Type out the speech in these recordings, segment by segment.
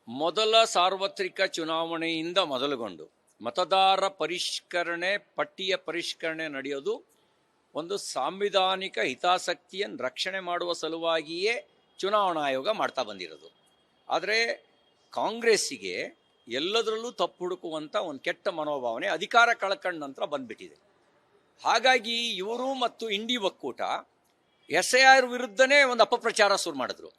ಮೊದಲ ಸಾರ್ವತ್ರಿಕ ಚುನಾವಣೆಯಿಂದ ಮೊದಲುಗೊಂಡು ಮತದಾರ ಪರಿಷ್ಕರಣೆ ಪಟ್ಟಿಯ ಪರಿಷ್ಕರಣೆ ನಡೆಯೋದು ಒಂದು ಸಾಂವಿಧಾನಿಕ ಹಿತಾಸಕ್ತಿಯನ್ನು ರಕ್ಷಣೆ ಮಾಡುವ ಸಲುವಾಗಿಯೇ ಚುನಾವಣಾ ಆಯೋಗ ಮಾಡ್ತಾ ಬಂದಿರೋದು. ಆದರೆ ಕಾಂಗ್ರೆಸ್ಸಿಗೆ ಎಲ್ಲದರಲ್ಲೂ ತಪ್ಪು ಹುಡುಕುವಂಥ ಒಂದು ಕೆಟ್ಟ ಮನೋಭಾವನೆ ಅಧಿಕಾರ ಕಳ್ಕೊಂಡ ನಂತರ ಬಂದ್ಬಿಟ್ಟಿದೆ. ಹಾಗಾಗಿ ಇವರು ಮತ್ತು ಇಂಡಿ ಒಕ್ಕೂಟ SIR ವಿರುದ್ಧನೇ ಒಂದು ಅಪಪ್ರಚಾರ ಶುರು ಮಾಡಿದ್ರು.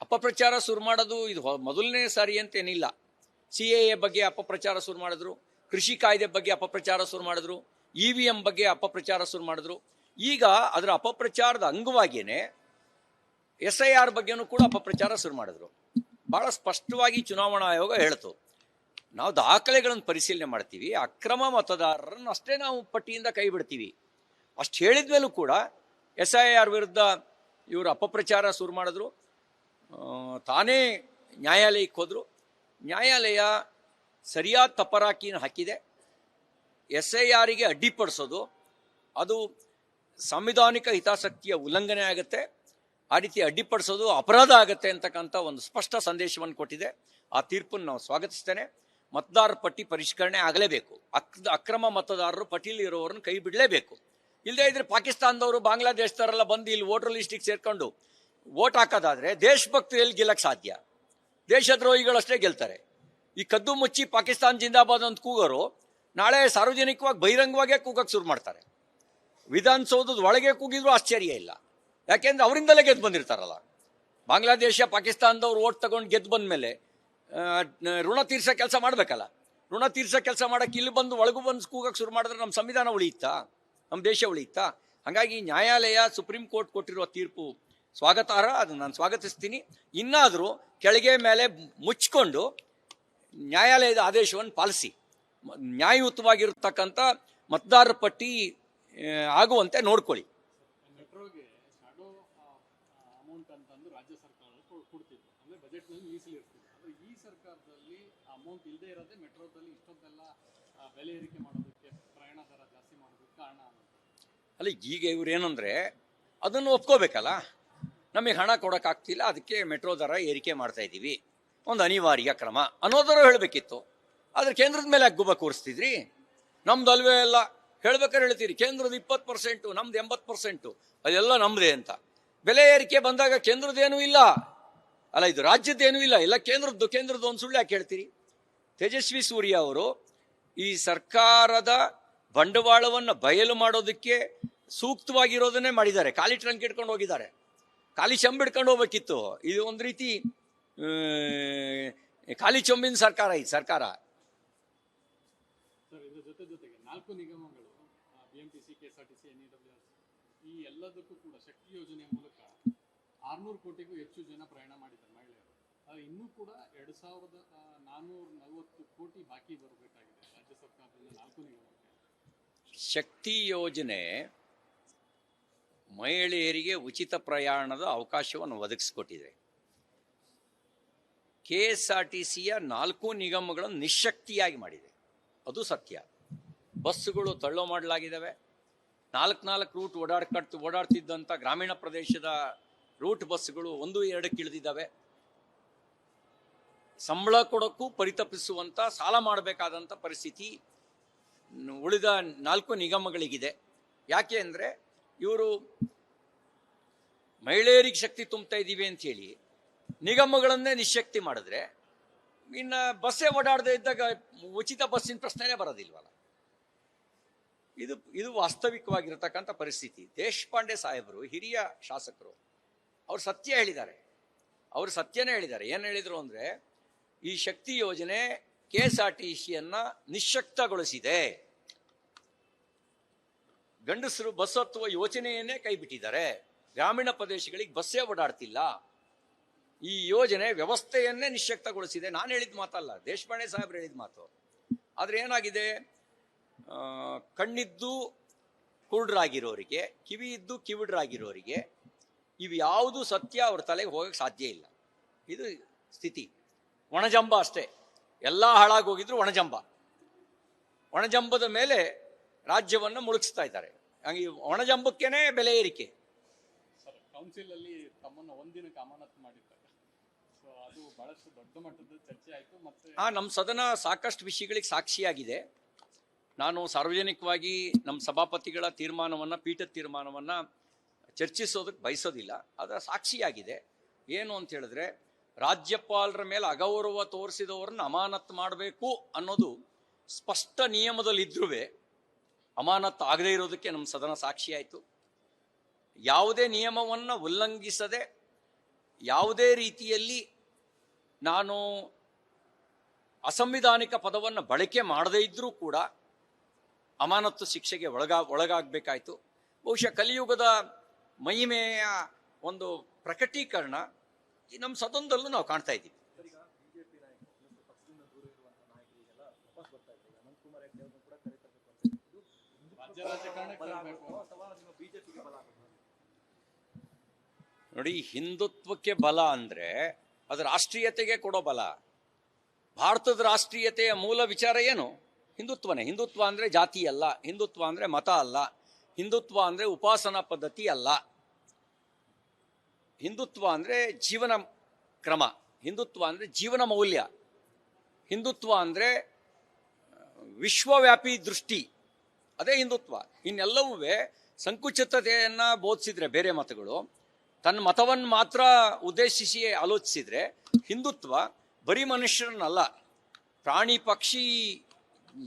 ಅಪಪ್ರಚಾರ ಶುರು ಮಾಡೋದು ಇದು ಮೊದಲನೇ ಸಾರಿ ಅಂತೇನಿಲ್ಲ. CAA ಬಗ್ಗೆ ಅಪಪ್ರಚಾರ ಶುರು ಮಾಡಿದ್ರು, ಕೃಷಿ ಕಾಯ್ದೆ ಬಗ್ಗೆ ಅಪಪ್ರಚಾರ ಶುರು ಮಾಡಿದ್ರು, EVM ಬಗ್ಗೆ ಅಪಪ್ರಚಾರ ಶುರು ಮಾಡಿದ್ರು. ಈಗ ಅದರ ಅಪಪ್ರಚಾರದ ಅಂಗವಾಗಿಯೇ SIR ಬಗ್ಗೆನೂ ಕೂಡ ಅಪಪ್ರಚಾರ ಶುರು ಮಾಡಿದ್ರು. ಬಹಳ ಸ್ಪಷ್ಟವಾಗಿ ಚುನಾವಣಾ ಆಯೋಗ ಹೇಳ್ತು, ನಾವು ದಾಖಲೆಗಳನ್ನು ಪರಿಶೀಲನೆ ಮಾಡ್ತೀವಿ, ಅಕ್ರಮ ಮತದಾರರನ್ನು ಅಷ್ಟೇ ನಾವು ಪಟ್ಟಿಯಿಂದ ಕೈ ಬಿಡ್ತೀವಿ. ಅಷ್ಟು ಹೇಳಿದ್ಮೇಲೂ ಕೂಡ SIR ವಿರುದ್ಧ ಇವರು ಅಪಪ್ರಚಾರ ಶುರು ಮಾಡಿದ್ರು. ತಾನೇ ನ್ಯಾಯಾಲಯಕ್ಕೆ ಹೋದರು. ನ್ಯಾಯಾಲಯ ಸರಿಯಾದ ತಪರಾಕಿನ ಹಾಕಿದೆ. SIRಗೆ ಅಡ್ಡಿಪಡಿಸೋದು ಅದು ಸಾಂವಿಧಾನಿಕ ಹಿತಾಸಕ್ತಿಯ ಉಲ್ಲಂಘನೆ ಆಗುತ್ತೆ, ಆ ರೀತಿ ಅಡ್ಡಿಪಡಿಸೋದು ಅಪರಾಧ ಆಗುತ್ತೆ ಅಂತಕ್ಕಂಥ ಒಂದು ಸ್ಪಷ್ಟ ಸಂದೇಶವನ್ನು ಕೊಟ್ಟಿದೆ. ಆ ತೀರ್ಪನ್ನು ನಾವು ಸ್ವಾಗತಿಸ್ತೇನೆ. ಮತದಾರರ ಪಟ್ಟಿ ಪರಿಷ್ಕರಣೆ ಆಗಲೇಬೇಕು. ಅಕ್ರಮ ಮತದಾರರು ಪಟ್ಟಿಯಲ್ಲಿ ಇರೋರನ್ನು ಕೈ ಬಿಡಲೇಬೇಕು. ಇಲ್ಲದೇ ಇದ್ರೆ ಪಾಕಿಸ್ತಾನದವರು ಬಾಂಗ್ಲಾದೇಶದವರೆಲ್ಲ ಬಂದು ಇಲ್ಲಿ ವೋಟರ್ ಲಿಸ್ಟಿಗೆ ಸೇರ್ಕೊಂಡು ವೋಟ್ ಹಾಕೋದಾದ್ರೆ ದೇಶಭಕ್ತರು ಎಲ್ಲಿ ಗೆಲ್ಲಕ್ಕೆ ಸಾಧ್ಯ? ದೇಶದ್ರೋಹಿಗಳಷ್ಟೇ ಗೆಲ್ತಾರೆ. ಈ ಕದ್ದು ಮುಚ್ಚಿ ಪಾಕಿಸ್ತಾನ ಜಿಂದಾಬಾದ್ ಅಂತ ಕೂಗೋರು ನಾಳೆ ಸಾರ್ವಜನಿಕವಾಗಿ ಬಹಿರಂಗವಾಗೇ ಕೂಗಕ್ಕೆ ಶುರು ಮಾಡ್ತಾರೆ. ವಿಧಾನಸೌಧದ ಒಳಗೆ ಕೂಗಿದ್ರು ಆಶ್ಚರ್ಯ ಇಲ್ಲ, ಯಾಕೆಂದ್ರೆ ಅವರಿಂದಲೇ ಗೆದ್ದು ಬಂದಿರ್ತಾರಲ್ಲ. ಬಾಂಗ್ಲಾದೇಶ ಪಾಕಿಸ್ತಾನದವ್ರು ಓಟ್ ತಗೊಂಡು ಗೆದ್ದು ಬಂದ ಮೇಲೆ ಋಣ ತೀರ್ಸೋ ಕೆಲಸ ಮಾಡಬೇಕಲ್ಲ. ಋಣ ತೀರ್ಸೋ ಕೆಲಸ ಮಾಡೋಕ್ಕೆ ಇಲ್ಲಿ ಬಂದು ಒಳಗೂ ಬಂದು ಕೂಗಕ್ಕೆ ಶುರು ಮಾಡಿದ್ರೆ ನಮ್ಮ ಸಂವಿಧಾನ ಉಳಿಯುತ್ತಾ? ನಮ್ಮ ದೇಶ ಉಳಿಯುತ್ತಾ? ಹಾಗಾಗಿ ನ್ಯಾಯಾಲಯ ಸುಪ್ರೀಂ ಕೋರ್ಟ್ ಕೊಟ್ಟಿರುವ ತೀರ್ಪು ಸ್ವಾಗತಾರ್ಹ, ಅದನ್ನು ನಾನು ಸ್ವಾಗತಿಸ್ತೀನಿ. ಇನ್ನಾದರೂ ಕೆಳಗೆ ಮೇಲೆ ಮುಚ್ಕೊಂಡು ನ್ಯಾಯಾಲಯದ ಆದೇಶವನ್ನು ಪಾಲಿಸಿ ನ್ಯಾಯಯುತವಾಗಿರತಕ್ಕಂಥ ಮತದಾರರ ಪಟ್ಟಿ ಆಗುವಂತೆ ನೋಡ್ಕೊಳ್ಳಿ. ಮೆಟ್ರೋಗೆ ಶಾಡೋ ಅಮೌಂಟ್ ಅಂತಂದು ರಾಜ್ಯ ಸರ್ಕಾರ ಕೊಡ್ತಿತ್ತು, ಅಂದರೆ ಬಜೆಟ್ನಲ್ಲಿ ಮೀಸಲಿರ್ತಿತ್ತು. ಅಂದರೆ ಈ ಸರ್ಕಾರದಲ್ಲಿ ಅಮೌಂಟ್ ಇಲ್ಲದೆ ಇರೋದೇ ಮೆಟ್ರೋದಲ್ಲಿ ಇಷ್ಟೊಂದೆಲ್ಲ ಬೆಲೆ ಏರಿಕೆ ಮಾಡೋದಕ್ಕೆ, ಪ್ರಯಾಣ ದರ ಜಾಸ್ತಿ ಮಾಡೋದಕ್ಕೆ ಕಾರಣ ಅಲ್ಲ. ಈಗ ಇವ್ರೇನಂದರೆ ಅದನ್ನು ಒಪ್ಕೋಬೇಕಲ್ಲ, ನಮಗೆ ಹಣ ಕೊಡೋಕ್ಕಾಗ್ತಿಲ್ಲ, ಅದಕ್ಕೆ ಮೆಟ್ರೋ ದರ ಏರಿಕೆ ಮಾಡ್ತಾ ಇದ್ದೀವಿ, ಒಂದು ಅನಿವಾರ್ಯ ಕ್ರಮ ಅನ್ನೋದರ ಹೇಳಬೇಕಿತ್ತು. ಆದರೆ ಕೇಂದ್ರದ ಮೇಲೆ ಗುಬ್ಬ ಕೂರಿಸ್ತಿದ್ರಿ. ನಮ್ದು ಅಲ್ವೇ ಎಲ್ಲ ಹೇಳ್ಬೇಕಾದ್ರೆ ಹೇಳ್ತೀರಿ, ಕೇಂದ್ರದ 20%, ನಮ್ದು 80%, ಅದೆಲ್ಲ ನಮ್ಮದೇ ಅಂತ. ಬೆಲೆ ಏರಿಕೆ ಬಂದಾಗ ಕೇಂದ್ರದ್ದೇನೂ ಇಲ್ಲ ಅಲ್ಲ, ಇದು ರಾಜ್ಯದ್ದೇನೂ ಇಲ್ಲ, ಎಲ್ಲ ಕೇಂದ್ರದ್ದು ಒಂದು ಸುಳ್ಳು ಯಾಕೆ ಹೇಳ್ತೀರಿ? ತೇಜಸ್ವಿ ಸೂರ್ಯ ಅವರು ಈ ಸರ್ಕಾರದ ಬಂಡವಾಳವನ್ನು ಬಯಲು ಮಾಡೋದಕ್ಕೆ ಸೂಕ್ತವಾಗಿರೋದನ್ನೇ ಮಾಡಿದ್ದಾರೆ. ಖಾಲಿ ಟ್ರಂಕ್ ಇಟ್ಕೊಂಡು ಹೋಗಿದ್ದಾರೆ, ಖಾಲಿ ಚಂಬ್ ಹಿಡ್ಕೊಂಡು ಹೋಗ್ಬೇಕಿತ್ತು. ಇದು ಒಂದು ರೀತಿ ಖಾಲಿ ಚೊಂಬಿನ ಸರ್ಕಾರ ಈ ಸರ್ಕಾರ. ಸರ್, ಇದರ ಜೊತೆಗೆ 4 ನಿಗಮಗಳು BMTC, KSRTC, NEWS ಈ ಎಲ್ಲದಕ್ಕೂ ಕೂಡ ಶಕ್ತಿ ಯೋಜನೆಯ ಮೂಲಕ 600 ಕೋಟಿಗೂ ಹೆಚ್ಚು ಜನ ಪ್ರಯಾಣ ಮಾಡಿದ್ದಾರೆ ಮಹಿಳೆಯರು. ಇನ್ನೂ ಕೂಡ 2440 ಕೋಟಿ ಬಾಕಿ ಬರಬೇಕಾಗಿದೆ ರಾಜ್ಯ ಸರ್ಕಾರದಿಂದ 4 ನಿಗಮಕ್ಕೆ. ಶಕ್ತಿ ಯೋಜನೆ ಮಹಿಳೆಯರಿಗೆ ಉಚಿತ ಪ್ರಯಾಣದ ಅವಕಾಶವನ್ನು ಒದಗಿಸಿಕೊಟ್ಟಿದೆ. KSRTCಯ 4 ನಿಗಮಗಳನ್ನು ನಿಶ್ಶಕ್ತಿಯಾಗಿ ಮಾಡಿದೆ, ಅದು ಸತ್ಯ. ಬಸ್ಸುಗಳು ತಳ್ಳೋ ಮಾಡಲಾಗಿದ್ದಾವೆ. 4 ರೂಟ್ ಓಡಾಡ್ತಿದ್ದಂಥ ಗ್ರಾಮೀಣ ಪ್ರದೇಶದ ರೂಟ್ ಬಸ್ಸುಗಳು 1-2 ಇಳಿದಿದ್ದಾವೆ. ಸಂಬಳ ಕೊಡೋಕ್ಕೂ ಪರಿತಪಿಸುವಂಥ, ಸಾಲ ಮಾಡಬೇಕಾದಂಥ ಪರಿಸ್ಥಿತಿ ಉಳಿದ 4 ನಿಗಮಗಳಿಗಿದೆ. ಯಾಕೆ ಅಂದರೆ ಇವರು ಮಹಿಳೆಯರಿಗೆ ಶಕ್ತಿ ತುಂಬ್ತಾ ಇದ್ದೀವಿ ಅಂಥೇಳಿ ನಿಗಮಗಳನ್ನೇ ನಿಶಕ್ತಿ ಮಾಡಿದ್ರೆ ಇನ್ನು ಬಸ್ಸೇ ಓಡಾಡದೇ ಇದ್ದಾಗ ಉಚಿತ ಬಸ್ಸಿನ ಪ್ರಶ್ನೆನೇ ಬರೋದಿಲ್ವಲ್ಲ. ಇದು ವಾಸ್ತವಿಕವಾಗಿರತಕ್ಕಂಥ ಪರಿಸ್ಥಿತಿ. ದೇಶಪಾಂಡೆ ಸಾಹೇಬರು ಹಿರಿಯ ಶಾಸಕರು, ಅವರು ಸತ್ಯ ಹೇಳಿದ್ದಾರೆ. ಅವರು ಸತ್ಯನೇ ಹೇಳಿದ್ದಾರೆ. ಏನು ಹೇಳಿದರು ಅಂದರೆ, ಈ ಶಕ್ತಿ ಯೋಜನೆ KSRTCಯನ್ನು ನಿಶ್ಶಕ್ತಗೊಳಿಸಿದೆ, ಗಂಡಸರು ಬಸ್ ಹತ್ತುವ ಯೋಚನೆಯನ್ನೇ ಕೈ ಬಿಟ್ಟಿದ್ದಾರೆ, ಗ್ರಾಮೀಣ ಪ್ರದೇಶಗಳಿಗೆ ಬಸ್ಸೇ ಓಡಾಡ್ತಿಲ್ಲ, ಈ ಯೋಜನೆ ವ್ಯವಸ್ಥೆಯನ್ನೇ ನಿಶ್ಶಕ್ತಗೊಳಿಸಿದೆ. ನಾನು ಹೇಳಿದ ಮಾತಲ್ಲ, ದೇಶಪಾಂಡೆ ಸಾಹೇಬ್ರು ಹೇಳಿದ ಮಾತು. ಆದರೆ ಏನಾಗಿದೆ, ಕಣ್ಣಿದ್ದು ಕುರುಡ್ರಾಗಿರೋರಿಗೆ, ಕಿವಿ ಇದ್ದು ಕಿವಿಡ್ರಾಗಿರೋರಿಗೆ ಇವು ಯಾವುದು ಸತ್ಯ ಅವ್ರ ತಲೆಗೆ ಹೋಗಕ್ಕೆ ಸಾಧ್ಯ ಇಲ್ಲ. ಇದು ಸ್ಥಿತಿ. ಒಣಜಂಬ ಅಷ್ಟೇ, ಎಲ್ಲ ಹಾಳಾಗೋಗಿದ್ರು ಒಣಜಂಬದ ಮೇಲೆ ರಾಜ್ಯವನ್ನು ಮುಳುಗಿಸ್ತಾ ಇದ್ದಾರೆ. ಹಂಗೆ ಒಣಜಂಬಕ್ಕೇನೆ ಬೆಲೆ ಏರಿಕೆ. ಸರ್, ಕೌನ್ಸಿಲ್ ಅಲ್ಲಿ ತಮ್ಮನ್ನು ಒಂದಿನಕ್ಕೆ ಅಮಾನತು ಮಾಡಿದ್ದಾರೆ. ಸೊ ಅದು ಇದು ಬಹಳಷ್ಟು ದೊಡ್ಡ ಮಟ್ಟದ ಚರ್ಚೆ ಆಯಿತು. ಮತ್ತೆ ನಮ್ಮ ಸದನ ಸಾಕಷ್ಟು ವಿಷಯಗಳಿಗೆ ಸಾಕ್ಷಿಯಾಗಿದೆ. ನಾನು ಸಾರ್ವಜನಿಕವಾಗಿ ನಮ್ಮ ಸಭಾಪತಿಗಳ ತೀರ್ಮಾನವನ್ನು, ಪೀಠದ ತೀರ್ಮಾನವನ್ನು ಚರ್ಚಿಸೋದಕ್ಕೆ ಬಯಸೋದಿಲ್ಲ. ಅದರ ಸಾಕ್ಷಿಯಾಗಿದೆ. ಏನು ಅಂತ ಹೇಳಿದ್ರೆ, ರಾಜ್ಯಪಾಲರ ಮೇಲೆ ಅಗೌರವ ತೋರಿಸಿದವರನ್ನ ಅಮಾನತ್ತು ಮಾಡಬೇಕು ಅನ್ನೋದು ಸ್ಪಷ್ಟ ನಿಯಮದಲ್ಲಿದ್ರೂ ಅಮಾನತ್ತು ಆಗದೇ ಇರೋದಕ್ಕೆ ನಮ್ಮ ಸದನ ಸಾಕ್ಷಿಯಾಯಿತು. ಯಾವುದೇ ನಿಯಮವನ್ನು ಉಲ್ಲಂಘಿಸದೆ, ಯಾವುದೇ ರೀತಿಯಲ್ಲಿ ನಾನು ಅಸಂವಿಧಾನಿಕ ಪದವನ್ನು ಬಳಕೆ ಮಾಡದೇ ಇದ್ದರೂ ಕೂಡ ಅಮಾನತ್ತು ಶಿಕ್ಷೆಗೆ ಒಳಗಾಗಬೇಕಾಯಿತು. ಬಹುಶಃ ಕಲಿಯುಗದ ಮಹಿಮೆಯ ಒಂದು ಪ್ರಕಟೀಕರಣ ಈ ನಮ್ಮ ಸದನದಲ್ಲೂ ನಾವು ಕಾಣ್ತಾ ಇದ್ದೀವಿ. ನೋಡಿ, ಹಿಂದುತ್ವಕ್ಕೆ ಬಲ ಅಂದ್ರೆ ಅದು ರಾಷ್ಟ್ರೀಯತೆಗೆ ಕೊಡೋ ಬಲ. ಭಾರತದ ರಾಷ್ಟ್ರೀಯತೆಯ ಮೂಲ ವಿಚಾರ ಏನು? ಹಿಂದುತ್ವನೇ. ಹಿಂದುತ್ವ ಅಂದ್ರೆ ಜಾತಿ ಅಲ್ಲ, ಹಿಂದುತ್ವ ಅಂದ್ರೆ ಮತ ಅಲ್ಲ, ಹಿಂದುತ್ವ ಅಂದ್ರೆ ಉಪಾಸನಾ ಪದ್ಧತಿ ಅಲ್ಲ, ಹಿಂದುತ್ವ ಅಂದ್ರೆ ಜೀವನ ಕ್ರಮ, ಹಿಂದುತ್ವ ಅಂದ್ರೆ ಜೀವನ ಮೌಲ್ಯ, ಹಿಂದುತ್ವ ಅಂದ್ರೆ ವಿಶ್ವವ್ಯಾಪಿ ದೃಷ್ಟಿ, ಅದೇ ಹಿಂದುತ್ವ. ಇನ್ನೆಲ್ಲವೂ ಸಂಕುಚಿತತೆಯನ್ನ ಬೋಧಿಸಿದ್ರೆ ಬೇರೆ ಮತಗಳು, ತನ್ನ ಮತವನ್ನು ಮಾತ್ರ ಉದ್ದೇಶಿಸಿ ಆಲೋಚಿಸಿದ್ರೆ, ಹಿಂದುತ್ವ ಬರೀ ಮನುಷ್ಯರನ್ನಲ್ಲ, ಪ್ರಾಣಿ ಪಕ್ಷಿ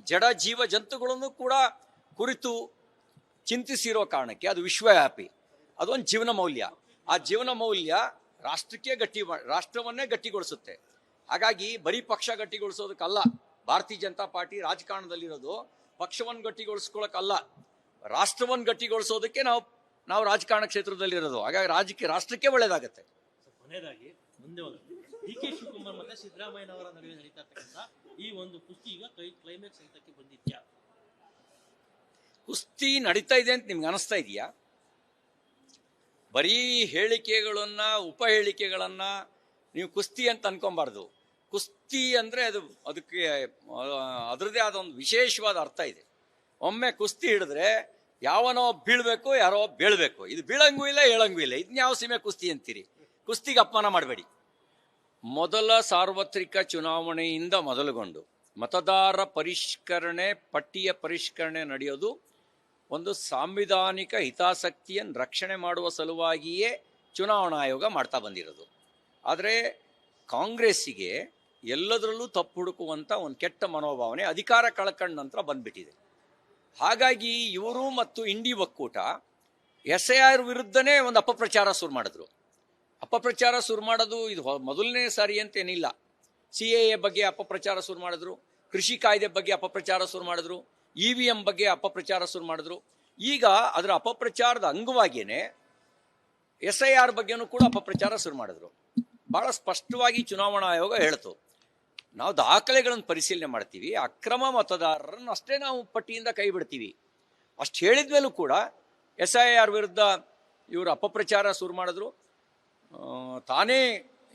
ಜಡ ಜೀವ ಜಂತುಗಳನ್ನು ಕೂಡ ಕುರಿತು ಚಿಂತಿಸಿರೋ ಕಾರಣಕ್ಕೆ ಅದು ವಿಶ್ವವ್ಯಾಪಿ. ಅದೊಂದು ಜೀವನ ಮೌಲ್ಯ. ಆ ಜೀವನ ಮೌಲ್ಯ ರಾಷ್ಟ್ರವನ್ನೇ ಗಟ್ಟಿಗೊಳಿಸುತ್ತೆ. ಹಾಗಾಗಿ ಬರೀ ಪಕ್ಷ ಗಟ್ಟಿಗೊಳಿಸೋದಕ್ಕಲ್ಲ ಭಾರತೀಯ ಜನತಾ ಪಾರ್ಟಿ ರಾಜಕಾರಣದಲ್ಲಿರೋದು. ಪಕ್ಷವನ್ನು ಗಟ್ಟಿಗೊಳಿಸ್ಕೊಳ್ಳೋಕ್ಕಲ್ಲ, ರಾಷ್ಟ್ರವನ್ನು ಗಟ್ಟಿಗೊಳಿಸೋದಕ್ಕೆ ನಾವು ರಾಜಕಾರಣ ಕ್ಷೇತ್ರದಲ್ಲಿರೋದು. ಹಾಗಾಗಿ ರಾಷ್ಟ್ರಕ್ಕೆ ಒಳ್ಳೇದಾಗತ್ತೆ. ಕೊನೆಯದಾಗಿ ಮುಂದೆ ಒಂದು ಡಿ.ಕೆ. ಶಿವಕುಮಾರ್ ಮತ್ತೆ ಸಿದ್ದರಾಮಯ್ಯನವರ ನಡುವೆ ನಡೀತಾ ಇರ್ತಕ್ಕಂಥ ಈ ಒಂದು ಕುಸ್ತಿ ಈಗ ಕ್ಲೈಮ್ಯಾಕ್ಸ್ ಹಂತಕ್ಕೆ ಬಂದಿದ್ಯಾ? ಕುಸ್ತಿ ನಡೀತಾ ಇದೆ ಅಂತ ನಿಮ್ಗೆ ಅನಿಸ್ತಾ ಇದೆಯಾ? ಬರೀ ಹೇಳಿಕೆಗಳನ್ನ, ಉಪ ಹೇಳಿಕೆಗಳನ್ನ ನೀವು ಕುಸ್ತಿ ಅಂತ ಅನ್ಕೊಬಾರ್ದು. ಕುಸ್ತಿ ಅಂದ್ರೆ ಅದಕ್ಕೆ ಅದರದೇ ಆದ ಒಂದು ವಿಶೇಷವಾದ ಅರ್ಥ ಇದೆ. ಒಮ್ಮೆ ಕುಸ್ತಿ ಹಿಡಿದ್ರೆ ಯಾವನೋ ಬೀಳ್ಬೇಕು, ಯಾರೋ ಬೀಳ್ಬೇಕು. ಇದು ಬೀಳಂಗೂ ಇಲ್ಲ, ಹೇಳಂಗೂ ಇಲ್ಲ. ಇದನ್ಯಾವ ಸೀಮೆ ಕುಸ್ತಿ ಅಂತೀರಿ? ಕುಸ್ತಿಗೆ ಅಪಮಾನ ಮಾಡಬೇಡಿ. ಮೊದಲ ಸಾರ್ವತ್ರಿಕ ಚುನಾವಣೆಯಿಂದ ಮೊದಲುಗೊಂಡು ಮತದಾರ ಪರಿಷ್ಕರಣೆ, ಪಟ್ಟಿಯ ಪರಿಷ್ಕರಣೆ ನಡೆಯೋದು ಒಂದು ಸಾಂವಿಧಾನಿಕ ಹಿತಾಸಕ್ತಿಯನ್ನು ರಕ್ಷಣೆ ಮಾಡುವ ಸಲುವಾಗಿಯೇ ಚುನಾವಣಾ ಆಯೋಗ ಮಾಡ್ತಾ ಬಂದಿರೋದು. ಆದರೆ ಕಾಂಗ್ರೆಸ್ಸಿಗೆ ಎಲ್ಲದರಲ್ಲೂ ತಪ್ಪು ಹುಡುಕುವಂಥ ಒಂದು ಕೆಟ್ಟ ಮನೋಭಾವನೆ ಅಧಿಕಾರ ಕಳ್ಕೊಂಡ ನಂತರ ಬಂದ್ಬಿಟ್ಟಿದೆ. ಹಾಗಾಗಿ ಇವರು ಮತ್ತು ಇಂಡಿ ಒಕ್ಕೂಟ SIR ವಿರುದ್ಧನೇ ಒಂದು ಅಪಪ್ರಚಾರ ಶುರು ಮಾಡಿದ್ರು. ಅಪಪ್ರಚಾರ ಶುರು ಮಾಡೋದು ಇದು ಮೊದಲನೇ ಸಾರಿ ಅಂತೇನಿಲ್ಲ. CAA ಬಗ್ಗೆ ಅಪಪ್ರಚಾರ ಶುರು ಮಾಡಿದ್ರು, ಕೃಷಿ ಕಾಯ್ದೆ ಬಗ್ಗೆ ಅಪಪ್ರಚಾರ ಶುರು ಮಾಡಿದ್ರು, EVM ಬಗ್ಗೆ ಅಪಪ್ರಚಾರ ಶುರು ಮಾಡಿದ್ರು. ಈಗ ಅದರ ಅಪಪ್ರಚಾರದ ಅಂಗವಾಗಿಯೇ SIR ಬಗ್ಗೆನೂ ಕೂಡ ಅಪಪ್ರಚಾರ ಶುರು ಮಾಡಿದ್ರು. ಬಹಳ ಸ್ಪಷ್ಟವಾಗಿ ಚುನಾವಣಾ ಆಯೋಗ ಹೇಳ್ತು, ನಾವು ದಾಖಲೆಗಳನ್ನು ಪರಿಶೀಲನೆ ಮಾಡ್ತೀವಿ, ಅಕ್ರಮ ಮತದಾರರನ್ನು ಅಷ್ಟೇ ನಾವು ಪಟ್ಟಿಯಿಂದ ಕೈ ಬಿಡ್ತೀವಿ. ಅಷ್ಟು ಹೇಳಿದ್ಮೇಲೂ ಕೂಡ SIR ವಿರುದ್ಧ ಇವರು ಅಪಪ್ರಚಾರ ಶುರು ಮಾಡಿದ್ರು. ತಾನೇ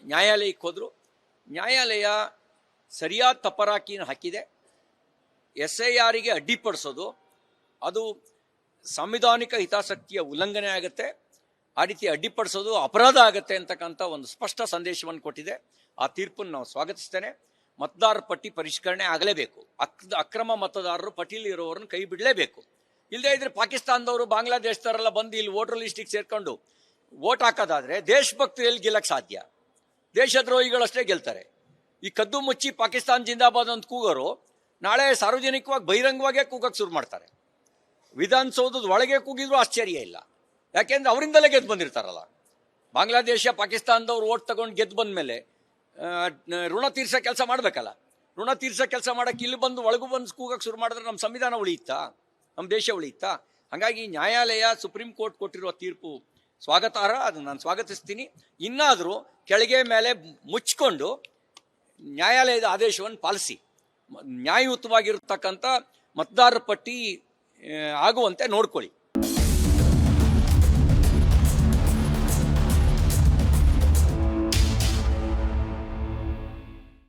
ನ್ಯಾಯಾಲಯಕ್ಕೆ ಹೋದರು. ನ್ಯಾಯಾಲಯ ಸರಿಯಾದ ತಪರಾಕಿನ ಹಾಕಿದೆ. SIRಗೆ ಅಡ್ಡಿಪಡಿಸೋದು ಅದು ಸಂವಿಧಾನಿಕ ಹಿತಾಸಕ್ತಿಯ ಉಲ್ಲಂಘನೆ ಆಗುತ್ತೆ, ಆ ರೀತಿ ಅಡ್ಡಿಪಡಿಸೋದು ಅಪರಾಧ ಆಗುತ್ತೆ ಅಂತಕ್ಕಂಥ ಒಂದು ಸ್ಪಷ್ಟ ಸಂದೇಶವನ್ನು ಕೊಟ್ಟಿದೆ. ಆ ತೀರ್ಪನ್ನು ನಾವು ಸ್ವಾಗತಿಸ್ತೇನೆ. ಮತದಾರರ ಪಟ್ಟಿ ಪರಿಷ್ಕರಣೆ ಆಗಲೇಬೇಕು. ಅಕ್ರಮ ಮತದಾರರು ಪಟ್ಟಿಯಲ್ಲಿ ಇರೋರನ್ನು ಕೈ ಬಿಡಲೇಬೇಕು. ಇಲ್ಲದೇ ಇದ್ರೆ ಪಾಕಿಸ್ತಾನದವರು, ಬಾಂಗ್ಲಾದೇಶದವರೆಲ್ಲ ಬಂದು ಇಲ್ಲಿ ವೋಟರ್ ಲಿಸ್ಟಿಗೆ ಸೇರ್ಕೊಂಡು ವೋಟ್ ಹಾಕೋದಾದ್ರೆ ದೇಶಭಕ್ತರು ಎಲ್ಲಿ ಗೆಲ್ಲಕ್ಕೆ ಸಾಧ್ಯ? ದೇಶದ್ರೋಹಿಗಳಷ್ಟೇ ಗೆಲ್ತಾರೆ. ಈ ಕದ್ದು ಮುಚ್ಚಿ ಪಾಕಿಸ್ತಾನ ಜಿಂದಾಬಾದ್ ಅಂತ ಕೂಗೋರು ನಾಳೆ ಸಾರ್ವಜನಿಕವಾಗಿ ಬಹಿರಂಗವಾಗೇ ಕೂಗಕ್ಕೆ ಶುರು ಮಾಡ್ತಾರೆ. ವಿಧಾನಸೌಧದ ಒಳಗೆ ಕೂಗಿದ್ರು ಆಶ್ಚರ್ಯ ಇಲ್ಲ, ಯಾಕೆಂದ್ರೆ ಅವರಿಂದಲೇ ಗೆದ್ದು ಬಂದಿರ್ತಾರಲ್ಲ. ಬಾಂಗ್ಲಾದೇಶ, ಪಾಕಿಸ್ತಾನದವ್ರು ವೋಟ್ ತಗೊಂಡು ಗೆದ್ದು ಬಂದ ಮೇಲೆ ಋಣ ತೀರ್ಸೋ ಕೆಲಸ ಮಾಡಬೇಕಲ್ಲ. ಋಣ ತೀರ್ಸೋ ಕೆಲಸ ಮಾಡೋಕ್ಕೆ ಇಲ್ಲಿ ಬಂದು ಒಳಗೂ ಬಂದು ಕೂಗಕ್ಕೆ ಶುರು ಮಾಡಿದ್ರೆ ನಮ್ಮ ಸಂವಿಧಾನ ಉಳಿಯುತ್ತಾ? ನಮ್ಮ ದೇಶ ಉಳಿಯುತ್ತಾ? ಹಾಗಾಗಿ ನ್ಯಾಯಾಲಯ, ಸುಪ್ರೀಂ ಕೋರ್ಟ್ ಕೊಟ್ಟಿರುವ ತೀರ್ಪು ಸ್ವಾಗತಾರ್ಹ, ಅದನ್ನು ನಾನು ಸ್ವಾಗತಿಸ್ತೀನಿ. ಇನ್ನಾದರೂ ಕೆಳಗೆ ಮೇಲೆ ಮುಚ್ಕೊಂಡು ನ್ಯಾಯಾಲಯದ ಆದೇಶವನ್ನು ಪಾಲಿಸಿ ನ್ಯಾಯಯುತವಾಗಿರತಕ್ಕಂಥ ಮತದಾರರ ಪಟ್ಟಿ ಆಗುವಂತೆ ನೋಡ್ಕೊಳ್ಳಿ.